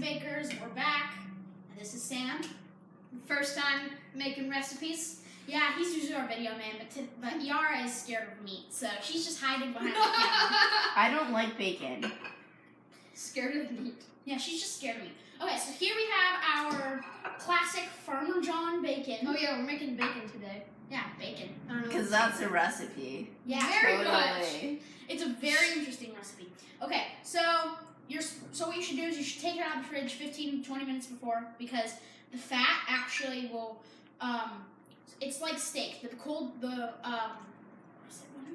Bakers. We're back. This is Sam. First time making recipes. Yeah, he's usually our video man, but Yara is scared of meat, so she's just hiding behind the camera. I don't like bacon. Scared of meat. Yeah, she's just scared of meat. Okay, so here we have our classic Farmer John bacon. Oh yeah, we're making bacon today. Yeah, bacon. I don't know. Because that's a recipe. Yeah, Very Totally. It's a very interesting recipe. Okay, so what you should do is you should take it out of the fridge 15 to 20 minutes before, because the fat actually will it's like steak. What am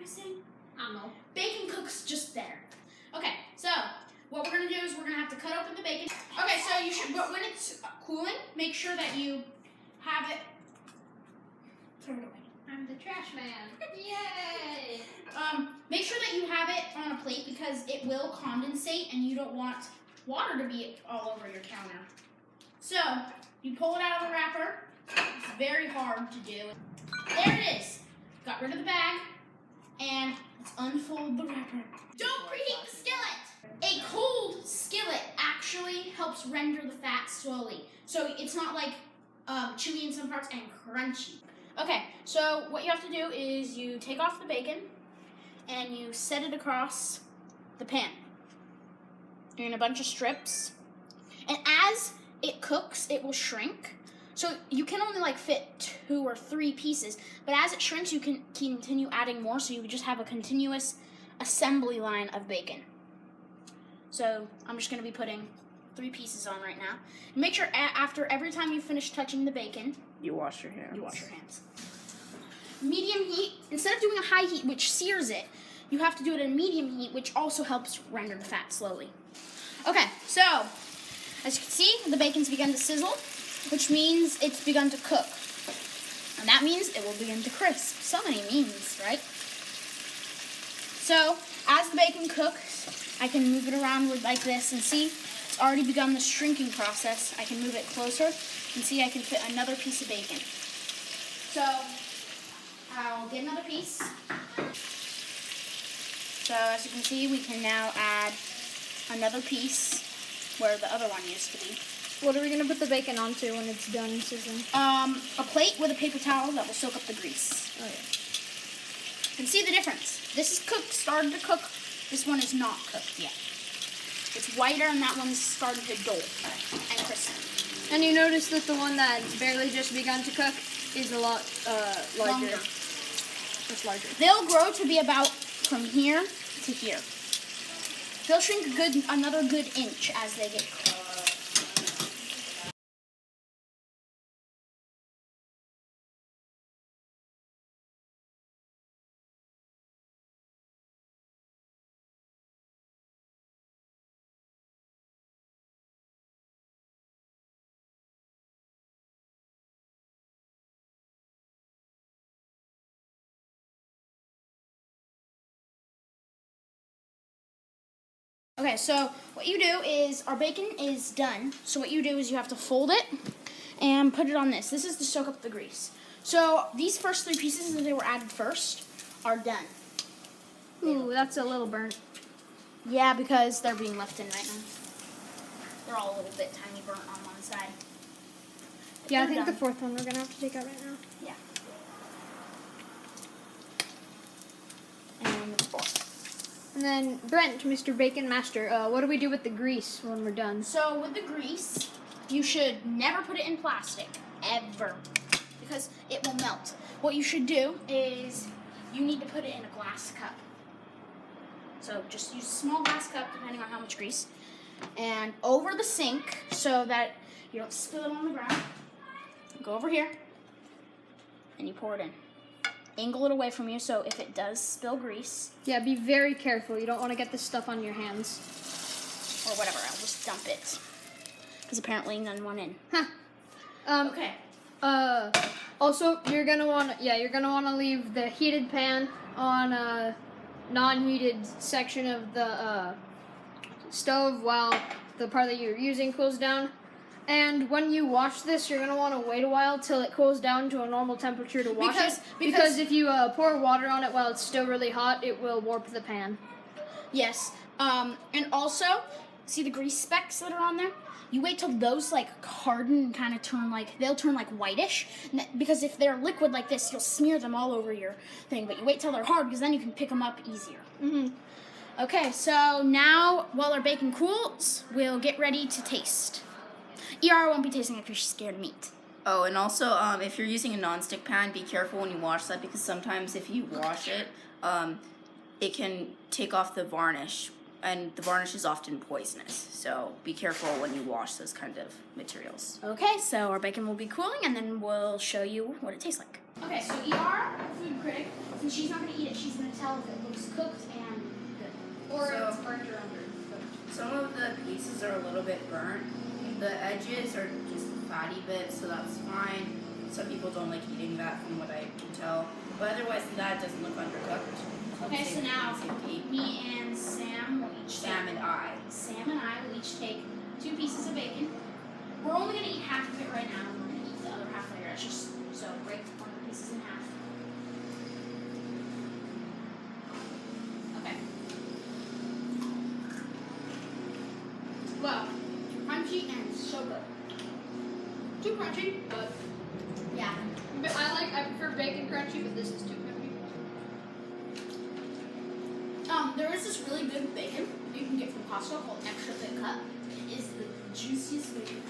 I saying? I don't know. Bacon cooks just there. Okay, so what we're gonna do is we're gonna have to cut open the bacon. Okay, so you should, but when it's cooling, make sure that you have it. Throw it away. I'm the trash man. Yay! Make sure that you have it on a plate because it will condensate and you don't want water to be all over your counter. So, you pull it out of the wrapper. It's very hard to do. There it is. Got rid of the bag. And let's unfold the wrapper. Don't preheat the skillet! A cold skillet actually helps render the fat slowly. So it's not like chewy in some parts and crunchy. Okay, so what you have to do is you take off the bacon and you set it across the pan. You're in a bunch of strips. And as it cooks, it will shrink. So you can only fit 2 or 3 pieces, but as it shrinks, you can continue adding more, so you just have a continuous assembly line of bacon. So I'm just going to be putting 3 pieces on right now. And make sure after every time you finish touching the bacon, You wash your hands. you wash your hands. Medium heat, instead of doing a high heat, which sears it, you have to do it at a medium heat, which also helps render the fat slowly. Okay, so as you can see, the bacon's begun to sizzle, which means it's begun to cook. And that means it will begin to crisp. So many means, right? So, as the bacon cooks, I can move it around like this and see it's already begun the shrinking process. I can move it closer and see I can fit another piece of bacon. So, I'll get another piece. So, as you can see, we can now add another piece where the other one used to be. What are we gonna put the bacon onto when it's done sizzling? A plate with a paper towel that will soak up the grease. Oh yeah. You can see the difference. This is cooked, started to cook. This one is not cooked yet. It's whiter and that one's starting to dull and crisp. And you notice that the one that's barely just begun to cook is a lot larger. Longer. It's larger. They'll grow to be about from here to here. They'll shrink another good inch as they get cooked. Okay, so what you do is, our bacon is done. So what you do is you have to fold it and put it on this. This is to soak up the grease. So these first 3 pieces that they were added first are done. Ooh, that's a little burnt. Yeah, because they're being left in right now. They're all a little bit tiny burnt on one side. Yeah, I They're think the done. 4th one we're gonna have to take out right now. Yeah. And the 4th. And then Brent, Mr. Bacon Master, what do we do with the grease when we're done? So with the grease, you should never put it in plastic, ever, because it will melt. What you should do is you need to put it in a glass cup. So just use a small glass cup, depending on how much grease, and over the sink so that you don't spill it on the ground. Go over here, and you pour it in. Angle it away from you so if it does spill grease, Yeah, be very careful. You don't want to get this stuff on your hands. or whatever, I'll just dump it. Because apparently none went in. Huh. Okay. Also, you're gonna want to leave the heated pan on a non-heated section of the stove while the part that you're using cools down. And when you wash this, you're gonna want to wait a while till it cools down to a normal temperature to wash it. Because if you pour water on it while it's still really hot, it will warp the pan. Yes. And also, see the grease specks that are on there? you wait till those like harden and kind of turn like, they'll turn like whitish, because if they're liquid like this, you'll smear them all over your thing, but you wait till they're hard because then you can pick them up easier. Mm-hmm. Okay, so now while our bacon cools, we'll get ready to taste. ER won't be tasting it because she's scared of meat. Oh, and also, if you're using a non-stick pan, be careful when you wash that, because sometimes if you wash it, it can take off the varnish, and the varnish is often poisonous. So be careful when you wash those kind of materials. Okay, so our bacon will be cooling, and then we'll show you what it tastes like. Okay, so ER, food critic, since she's not going to eat it, she's going to tell if it looks cooked and good. Or if it's burnt or under. Some of the pieces are a little bit burnt. The edges are just fatty bits, so that's fine. Some people don't like eating that, from what I can tell. But otherwise, that doesn't look undercooked. Okay, so now Same me and Sam will each Sam and I. Sam and I will each take 2 pieces of bacon. We're only going to eat half of it right now, and we're going to eat the other half later. It's just so break one of the pieces in half. Okay. Wow, crunchy and so good. Too crunchy, but Yeah. I prefer bacon crunchy, but this is too crunchy. There is this really good bacon you can get from Costco called Extra Thick Cut. It is the juiciest bacon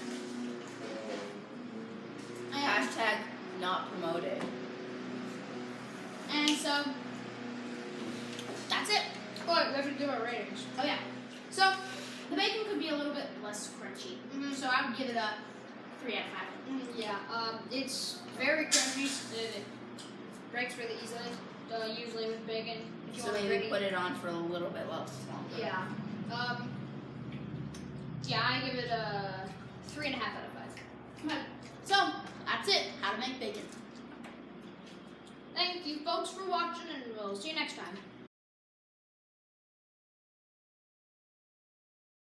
ever. Hashtag not promoted. And so, that's it. Oh, we have to do our ratings. Oh yeah. So, the bacon could be a little bit less crunchy. So I would give it a 3 out of 5. Yeah, it's very crunchy. It breaks really easily, usually with bacon. If you So want it maybe gritty. put it on for a little bit less longer. Yeah. Yeah, I give it a 3.5 out of 5. Okay. So, that's it. How to make bacon. Thank you folks for watching, and we'll see you next time.